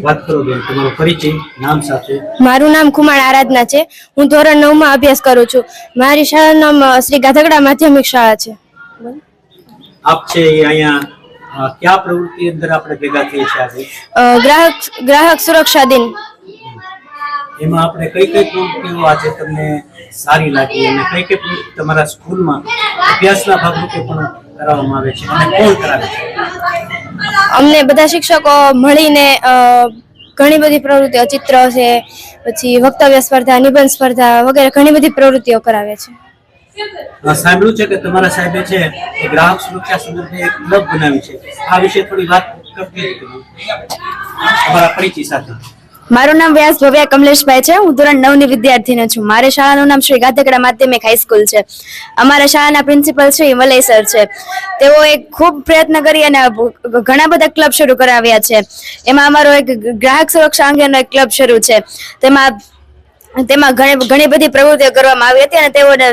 વાત કરો બેન, તમારો પરિચય નામ સાથે. મારું નામ ખુમાણ આરાધના છે. હું ધોરણ 9 માં અભ્યાસ કરું છું. મારી શાળાનું નામ શ્રી ગાધગડા માધ્યમિક શાળા છે. આપ છે એ અહીંયા કયા પ્રવૃત્તિ અંદર આપણે ભેગા થઈએ છીએ આજે? ગ્રાહક સુરક્ષા દિન. એમાં આપણે કઈ કઈ પ્રવૃત્તિઓ આજે તમને સારી લાગી અને કઈ કઈ પ્રવૃત્તિ તમારા સ્કૂલમાં અભ્યાસના ભાગરૂપે પણ કરાવવામાં આવે છે અને કોણ કરાવે છે? અમને બધા શિક્ષકો મળીને ઘણી બધી પ્રવૃત્તિઓ, ચિત્ર છે, પછી વક્તવ્ય સ્પર્ધા, નિબંધ સ્પર્ધા વગેરે ઘણી બધી પ્રવૃત્તિઓ કરાવે છે. સાંભળ્યું છે કે તમારા સાહેબે છે એ ગ્રાહક સુરક્ષા સંદર્ભે એક ક્લબ બનાવી છે. આ વિશે થોડી વાત કરતી તમારા પરિચય સાથે. મારું નામ વ્યાસ ભવ્યા કમલેશભાઈ છે. હું ધોરણ 9 ની વિદ્યાર્થીની છું. મારી શાળાનું નામ શ્રી ગાધગડા માધ્યમિક હાઈસ્કૂલ છે. અમારા શાળાના પ્રિન્સિપલ શ્રી મલય સર છે. તેઓ એક ખૂબ પ્રયત્ન કરી અને ઘણા બધા ક્લબ શરૂ કરાવ્યા છે. એમાં અમારો એક ગ્રાહક સુરક્ષા અંગેનો એક ક્લબ શરૂ છે. તેમાં ઘણી બધી પ્રવૃત્તિઓ કરવામાં આવી હતી અને તેઓને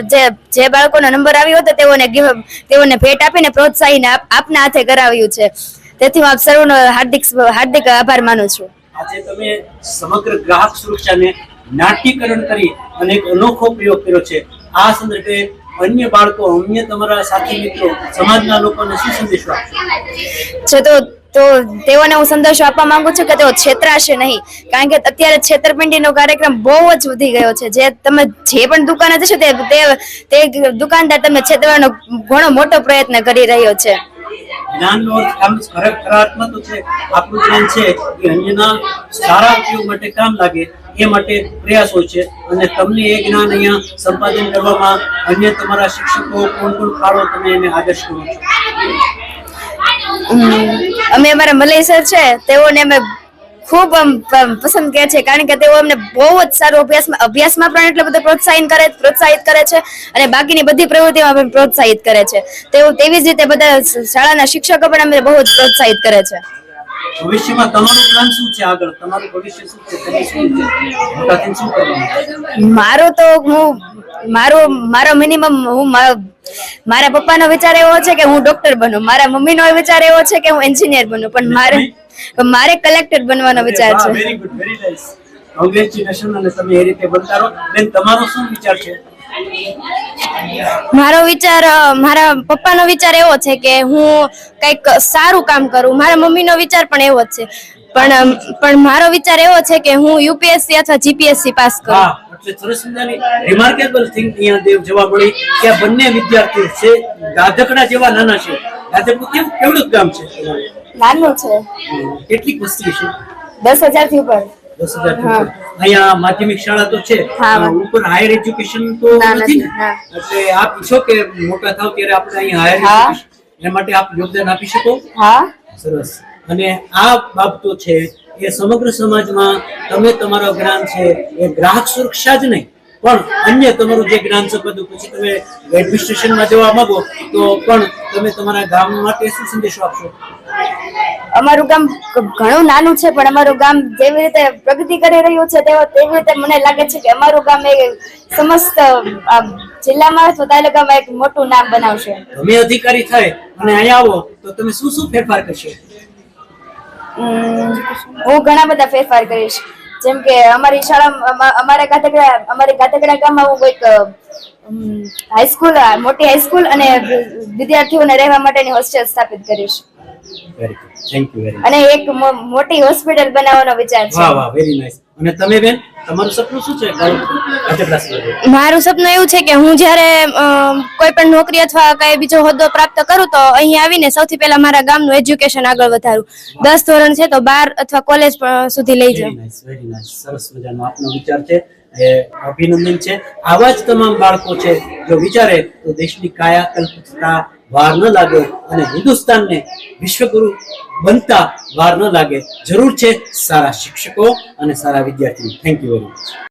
જે બાળકોનો નંબર આવ્યો હતો તેઓને ભેટ આપીને પ્રોત્સાહીને આપના હાથે કરાવ્યું છે. તેથી હું આપ સર્વનો હાર્દિક આભાર માનું છું. આજે તમે સમગ્ર ગ્રાહક સુરક્ષાને નાટ્યકરણ કરી અને એક અનોખો પ્રયોગ કર્યો છે. આ સંદર્ભે અન્ય બાળકો, અન્ય તમારા સાથી મિત્રો, સમાજના લોકોને શું સંદેશો આપશો? તો તેઓને હું સંદેશો આપવા માંગુ છું કે તેઓ છેતરાશે નહીં, કારણ કે અત્યારે છેતરપિંડીનો કાર્યક્રમ બહુ જ વધી ગયો છે. જે પણ દુકાને જશો તે દુકાનદાર તમને છેતરવાનો ઘણો મોટો પ્રયત્ન કરી રહ્યો છે. જ્ઞાનનો ખરેખર તો છે આપણું જ્ઞાન છે એ અન્યના સારા ઉપયોગ માટે કામ લાગે એ માટે પ્રયાસ હોય છે અને તમને એ જ્ઞાન અહીંયા સંપાદન કરવામાં અન્ય તમારા શિક્ષકો કોણ ફાળો તમે એને આદર્શ કરો છો? અમે અમારા મલય સર છે તેઓને અમે ખૂબ પસંદ કરે છે, કારણ કે તેઓ અમને બહુ જ સારું અભ્યાસમાં પણ એટલો બધો પ્રોત્સાહિત કરે છે અને બાકીની બધી પ્રવૃત્તિઓમાં પણ પ્રોત્સાહિત કરે છે. તેવી જ રીતે બધા શાળાના શિક્ષકો પણ અમને બહુ જ પ્રોત્સાહિત કરે છે. ભવિષ્યમાં તમારું પ્લાન શું છે? આગળ તમારું ભવિષ્ય શું છે? તમે શું મોટા થઈને શું કરવાનું? મારો મિનિમમ મારા પપ્પાનો વિચાર એવો છે કે હું ડોક્ટર બનું. મારા મમ્મીનો વિચાર એવો છે કે હું એન્જિનિયર બનું, પણ મારે કલેક્ટર બનવાનો વિચાર છે. Very good, very nice. Congratulation. અને તમે એ રીતે બનતા રહો. બેન, તમારો શું વિચાર છે? મારા પપ્પાનો વિચાર એવો છે કે હું કંઈક સારું કામ કરું. મારા મમ્મીનો વિચાર પણ એવો જ છે, પણ મારો વિચાર એવો છે કે હું યુપીએસસી અથવા જીપીએસસી પાસ કરું. એટલે સરસ મજાની રિમાર્કેબલ થિંગ અહીંયા દેવ જોવા મળી કે આ બંને વિદ્યાર્થીઓ છે ગાધકડા જેવા નાના છે. ગાધકડું કેવડું ગામ છે? નાનું છે. કેટલી વસ્તી છે? 10,000 થી ઉપર. 10,000 થી ઉપર. અહીંયા માધ્યમિક શાળા તો છે, ઉપર હાયર એજ્યુકેશન તો નથી ને, એટલે આપ ઈચ્છો કે મોટા થાવ ત્યારે આપણે અહીંયા હાયર એજ્યુકેશન એ માટે આપ યોગદાન આપી શકો? હા, સરસ. અને આ બાબતો છે એ સમગ્ર સમાજમાં તમે તમારો જ્ઞાન છે એ ગ્રાહક સુરક્ષા જ નહીં પણ અન્ય તમારું જે જ્ઞાન છે બધું પછી તમે એડમિનિસ્ટ્રેશનમાં જવા માંગો તો પણ તમે તમારા ગામ માટે શું સંદેશો આપશો? અમારું ગામ ઘણું નાનું છે, પણ અમારું ગામ જેવી રીતે પ્રગતિ કરી રહ્યું છે તેવી રીતે મને લાગે છે કે અમારું ગામ એ સમસ્ત જિલ્લામાં અથવા તાલુકામાં એક મોટું નામ બનાવશે. તમે અધિકારી થાય અને અહીંયા આવો તો તમે શું શું ફેરફાર કરશો? હું ઘણા બધા ફેરફાર કરીશ. જેમ કે અમારી શાળા, અમારી ગાધગડા ગામમાં હું કોઈક હાઈસ્કૂલ, મોટી હાઈસ્કૂલ અને વિદ્યાર્થીઓને રહેવા માટેની હોસ્ટેલ સ્થાપિત કરીશ. અને એક મોટી હોસ્પિટલ બનાવવાનો વિચાર છે. વાહ વાહ, વેરી નાઈસ. અને તમે બેન, તમારું સપનું શું છે? મારું સપનું એવું છે કે હું જ્યારે કોઈ પણ નોકરી અથવા કઈ બીજો હોદ્દો પ્રાપ્ત કરું તો અહીં આવીને સૌથી પહેલા મારા ગામનું એજ્યુકેશન આગળ વધારું. 10 ધોરણ છે તો 12 અથવા કોલેજ સુધી લઈ જાઉં. Very nice. સરસ મજાનો આપનો વિચાર છે, એ અભિનંદન છે. આવા જ તમામ બાળકો છે જો વિચારે તો દેશની કાયાકલ્પ થતા વાર ન લાગે અને હિન્દુસ્તાનને વિશ્વગુરુ બનતા વાર ન લાગે. જરૂર છે સારા શિક્ષકો અને સારા વિદ્યાર્થીઓ. Thank you very much.